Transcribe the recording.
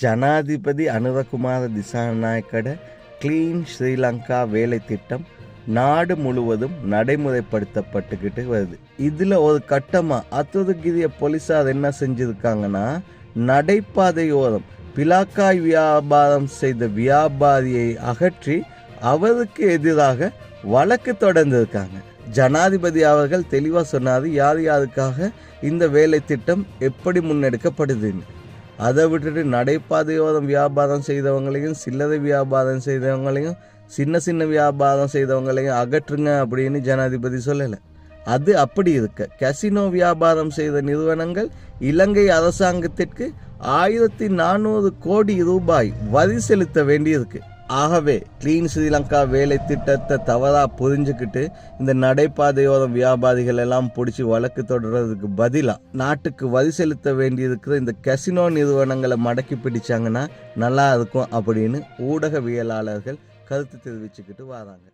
ஜனாதிபதி அனுரகுமார திசாநாயக்கட கிளீன் ஸ்ரீலங்கா வேலை திட்டம் நாடு முழுவதும் நடைமுறைப்படுத்தப்பட்டுக்கிட்டு வருது. இதில் ஒரு கட்டமாக அத்துதுகிரிய போலீஸார் என்ன செஞ்சுருக்காங்கன்னா, நடைபாதையோரம் பிளாக்காய் வியாபாரம் செய்த வியாபாரியை அகற்றி அவருக்கு எதிராக வழக்கு தொடர்ந்திருக்காங்க. ஜனாதிபதி அவர்கள் தெளிவாக சொன்னார் யார் யாருக்காக இந்த வேலை திட்டம் எப்படி முன்னெடுக்கப்படுதுன்னு. அதை விட்டுட்டு நடைபாதையோரம் வியாபாரம் செய்தவங்களையும் சில்லறை வியாபாரம் செய்தவங்களையும் சின்ன சின்ன வியாபாரம் செய்தவங்களையும் அகற்றுங்க அப்படின்னு ஜனாதிபதி சொல்லலை. அது அப்படி இருக்க கசினோ வியாபாரம் செய்த நிறுவனங்கள் இலங்கை அரசாங்கத்திற்கு 1400 கோடி ரூபாய் வரி செலுத்த வேண்டியிருக்கு. ஆகவே கிளீன் ஸ்ரீலங்கா வேலை திட்டத்தை தவறாக புரிஞ்சுக்கிட்டு இந்த நடைபாதையோரம் வியாபாரிகள் எல்லாம் பிடிச்சி வழக்கு தொடர்றதுக்கு பதிலாக நாட்டுக்கு வரி செலுத்த வேண்டியிருக்கிற இந்த கசினோ நிறுவனங்களை மடக்கி பிடிச்சாங்கன்னா நல்லா இருக்கும் அப்படின்னு ஊடகவியலாளர்கள் கருத்து தெரிவிச்சுக்கிட்டு வராங்க.